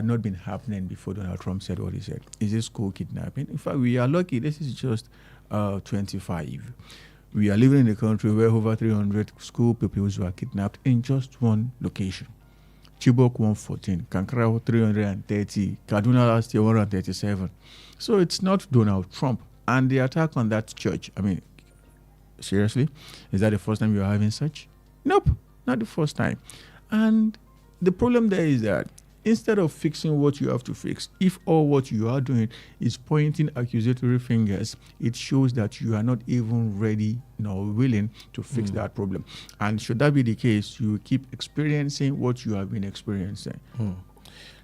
[SPEAKER 9] not been happening before Donald Trump said what he said? Is this school kidnapping? In fact, we are lucky. This is just 25. We are living in a country where over 300 school pupils were kidnapped in just one location. Chibok 114, Kankara 330, Kaduna last year 137. So it's not Donald Trump. And the attack on that church, seriously? Is that the first time you are having such? Nope, not the first time. And the problem there is that instead of fixing what you have to fix, if all what you are doing is pointing accusatory fingers, it shows that you are not even ready nor willing to fix that problem. And should that be the case, you will keep experiencing what you have been experiencing.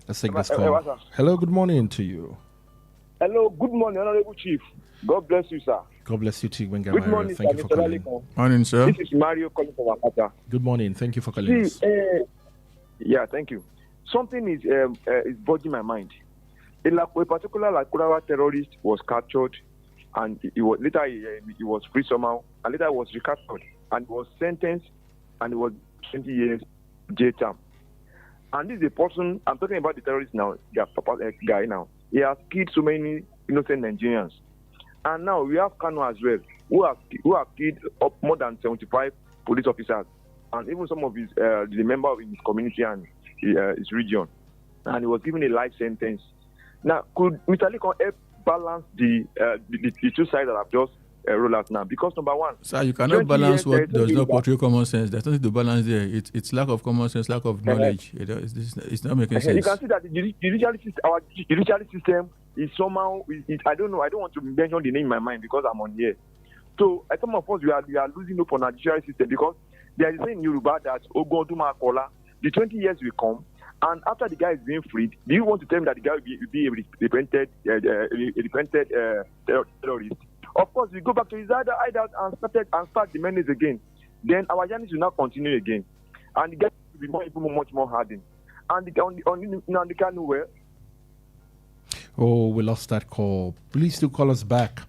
[SPEAKER 1] Let's take this call. Hello, good morning to you.
[SPEAKER 17] Hello, good morning, Honorable Chief. God bless you, sir.
[SPEAKER 1] God bless you too, Wenga.
[SPEAKER 17] Good morning,
[SPEAKER 1] thank you for calling.
[SPEAKER 9] Morning, sir.
[SPEAKER 17] This is Mario calling from Akata.
[SPEAKER 1] Good morning. Thank you for calling.
[SPEAKER 17] Yeah, thank you. Something is bugging my mind. A particular Lakurawa terrorist was captured, and he was free somehow, and later was recaptured and was sentenced, and it was 20 years jail term. And this is a person, I'm talking about the terrorist now, guy now. He has killed so many innocent Nigerians. And now we have Kano as well, who have killed up more than 75 police officers, and even some of his the member of his community and his region. And he was given a life sentence. Now, could Mr. Lee help balance the two sides that I've just rolled out now? Because number one,
[SPEAKER 9] sir, you cannot balance what does not portray common sense. There's nothing to balance there. It's lack of common sense, lack of knowledge. It's not making sense.
[SPEAKER 17] You can see that our judiciary system is somehow. I don't know. I don't want to mention the name in my mind because I'm on here. So, some of us we are losing hope on our judiciary system because there is a saying in Yoruba that Ogoduma Kola, the 20 years will come. And after the guy is being freed, do you want to tell me that the guy will be a repented terrorist? Of course, we go back to his hideout and start the menace again. Then our journey will now continue again, and the guy will be much more hardened. And the Kanu where.
[SPEAKER 1] Oh, we lost that call. Please do call us back.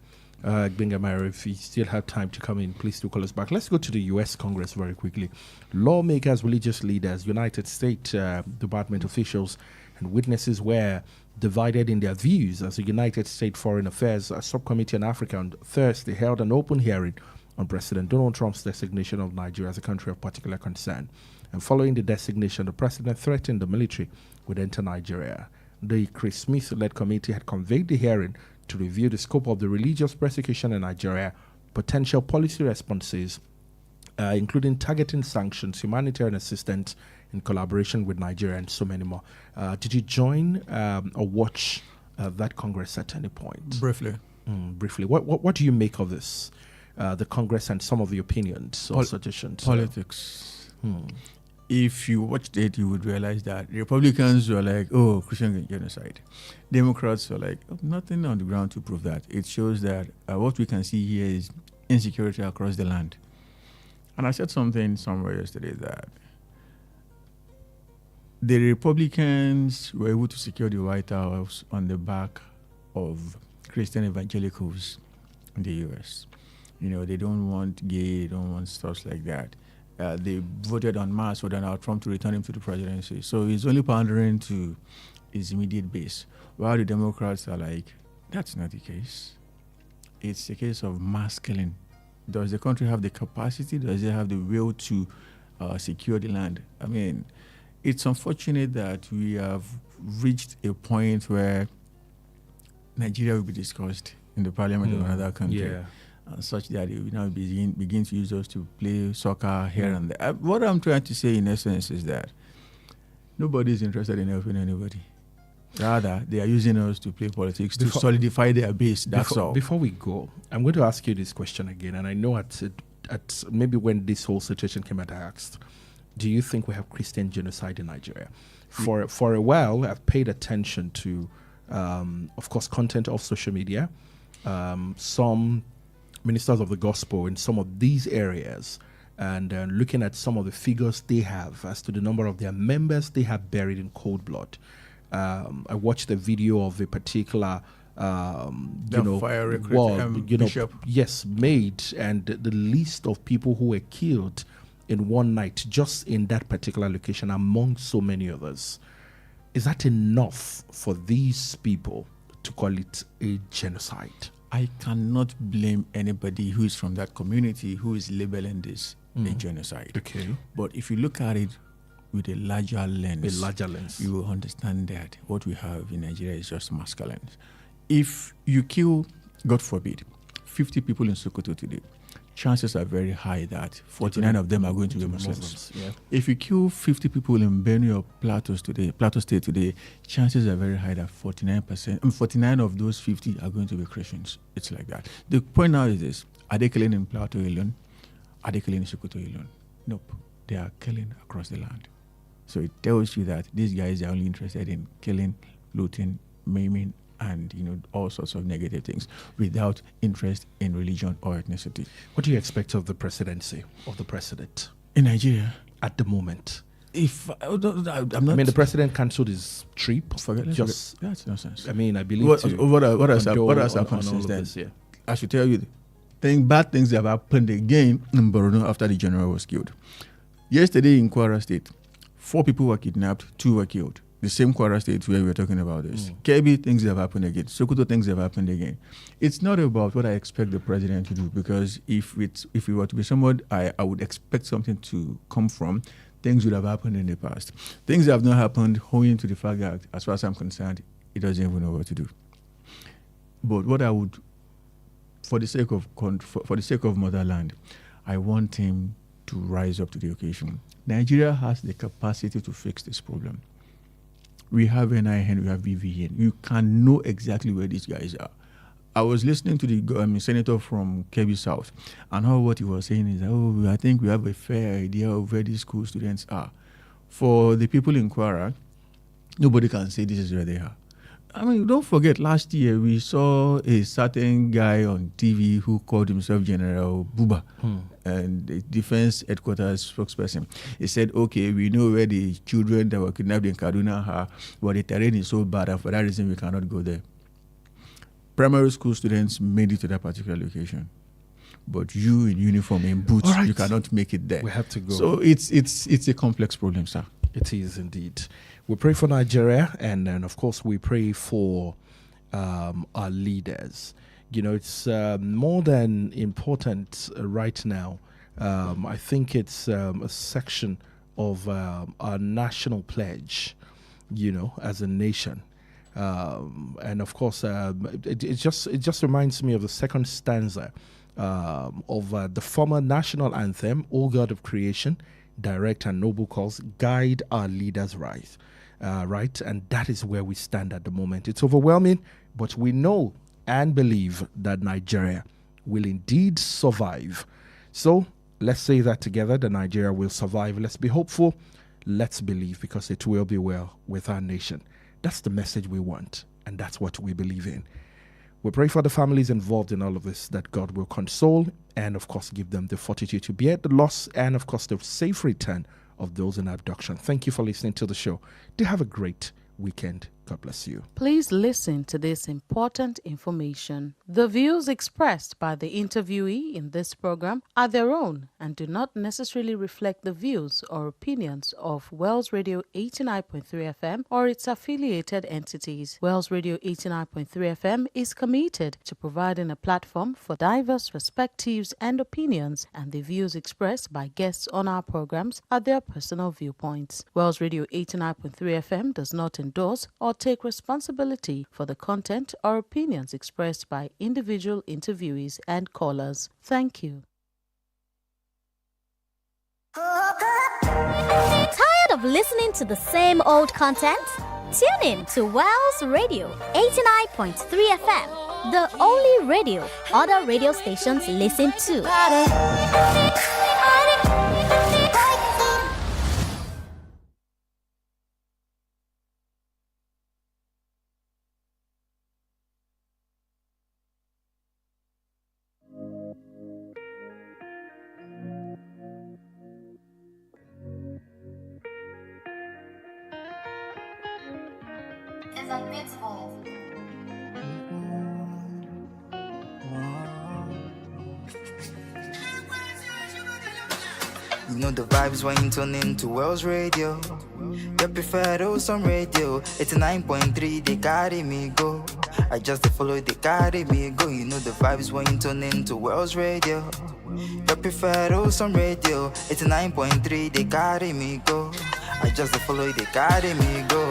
[SPEAKER 1] Gbenga, if you still have time to come in, please do call us back. Let's go to the U.S. Congress very quickly. Lawmakers, religious leaders, United States Department officials, and witnesses were divided in their views as the United States Foreign Affairs Subcommittee on Africa on Thursday held an open hearing on President Donald Trump's designation of Nigeria as a country of particular concern. And following the designation, the president threatened the military would enter Nigeria. The Chris Smith-led committee had convened the hearing to review the scope of the religious persecution in Nigeria, potential policy responses, including targeting sanctions, humanitarian assistance in collaboration with Nigeria, and so many more. Did you join or watch that Congress at any point?
[SPEAKER 9] Briefly.
[SPEAKER 1] Briefly. What do you make of this? The Congress and some of the opinions or suggestions?
[SPEAKER 9] Politics. If you watched it, you would realize that Republicans were like, oh, Christian genocide. Democrats were like, oh, nothing on the ground to prove that. It shows that what we can see here is insecurity across the land. And I said something somewhere yesterday that the Republicans were able to secure the White House on the back of Christian evangelicals in the U.S. You know, they don't want gay, they don't want stuff like that. They voted en masse for Donald Trump to return him to the presidency. So he's only pandering to his immediate base. While the Democrats are like, that's not the case. It's a case of mass killing. Does the country have the capacity? Does it have the will to secure the land? I mean, it's unfortunate that we have reached a point where Nigeria will be discussed in the parliament of another country. Yeah. Such that it will now begin to use us to play soccer here and there. What I'm trying to say in essence is that nobody is interested in helping anybody. Rather, they are using us to play politics to solidify their base. That's all.
[SPEAKER 1] Before we go, I'm going to ask you this question again. And I know at maybe when this whole situation came out, I asked, do you think we have Christian genocide in Nigeria? For a while, I've paid attention to, of course, content of social media. Some ministers of the gospel in some of these areas, and looking at some of the figures they have as to the number of their members they have buried in cold blood. I watched a video of a particular
[SPEAKER 9] bishop.
[SPEAKER 1] Yes, made, and the list of people who were killed in one night just in that particular location among so many others. Is that enough for these people to call it a genocide?
[SPEAKER 9] I cannot blame anybody who is from that community who is labeling this a genocide.
[SPEAKER 1] Okay.
[SPEAKER 9] But if you look at it with a larger lens, you will understand that what we have in Nigeria is just mass killings. If you kill, God forbid, 50 people in Sokoto today, chances are very high that 49 of them are going to be Muslims.
[SPEAKER 1] Yeah.
[SPEAKER 9] If you kill 50 people in Benue or Plateau State today, chances are very high that 49 of those 50 are going to be Christians. It's like that. The point now is this: are they killing in Plateau alone? Are they killing in Sokoto alone? Nope. They are killing across the land. So it tells you that these guys are only interested in killing, looting, maiming, and all sorts of negative things without interest in religion or ethnicity.
[SPEAKER 1] What do you expect of the presidency of the president
[SPEAKER 9] in Nigeria
[SPEAKER 1] at the moment?
[SPEAKER 9] I'm not.
[SPEAKER 1] I mean, the president cancelled his trip.
[SPEAKER 9] That's nonsense.
[SPEAKER 1] I mean, I believe
[SPEAKER 9] what has happened since then? I should tell you, bad things have happened again in Borno after the general was killed. Yesterday in Kwara State, 4 people were kidnapped, 2 were killed. The same Kwara State where we were talking about this. Kebbi, things have happened again. Sokoto, things have happened again. It's not about what I expect the president to do, because if it were to be someone I would expect something to come from, things would have happened in the past. Things have not happened owing to the fact that, as far as I'm concerned, he doesn't even know what to do. But what I would, for the sake of motherland, I want him to rise up to the occasion. Nigeria has the capacity to fix this problem. We have NIN, we have BVN. You can know exactly where these guys are. I was listening to the senator from Kebbi South, and what he was saying is, I think we have a fair idea of where these school students are. For the people in Kwara, nobody can say this is where they are. I mean, don't forget, last year we saw a certain guy on TV who called himself General Buba, and the defense headquarters spokesperson. He said, okay, we know where the children that were kidnapped in Kaduna are, but the terrain is so bad, and for that reason we cannot go there. Primary school students made it to that particular location, but you in uniform, in boots, you cannot make it there.
[SPEAKER 1] We have to go.
[SPEAKER 9] So it's a complex problem, sir.
[SPEAKER 1] It is indeed. We pray for Nigeria, and then, of course, we pray for our leaders. You know, it's more than important right now. I think it's a section of our national pledge, you know, as a nation. And, of course, it just reminds me of the second stanza of the former national anthem, O God of Creation, direct and noble cause, guide our leaders right. Right, and that is where we stand at the moment. It's overwhelming, but we know and believe that Nigeria will indeed survive. So let's say that together, that Nigeria will survive. Let's be hopeful. Let's believe, because it will be well with our nation. That's the message we want, and that's what we believe in. We pray for the families involved in all of this, that God will console and, of course, give them the fortitude to bear the loss and, of course, the safe return of those in abduction. Thank you for listening to the show. Do have a great weekend. God bless you.
[SPEAKER 18] Please listen to this important information. The views expressed by the interviewee in this program are their own and do not necessarily reflect the views or opinions of Wells Radio 89.3 FM or its affiliated entities. Wells Radio 89.3 FM is committed to providing a platform for diverse perspectives and opinions, and the views expressed by guests on our programs are their personal viewpoints. Wells Radio 89.3 FM does not endorse or take responsibility for the content or opinions expressed by individual interviewees and callers. Thank you.
[SPEAKER 19] Tired of listening to the same old content? Tune in to Wells Radio 89.3 FM, the only radio other radio stations listen to.
[SPEAKER 20] Is invincible.
[SPEAKER 21] You know the vibes when you tune into Wells Radio. Your preferred Awesome Radio 89.3, they carry me go. I just follow, they carry me go. You know the vibes when you tune into Wells Radio. Your preferred Awesome Radio 89.3, they carry me go. I just follow, they carry me go.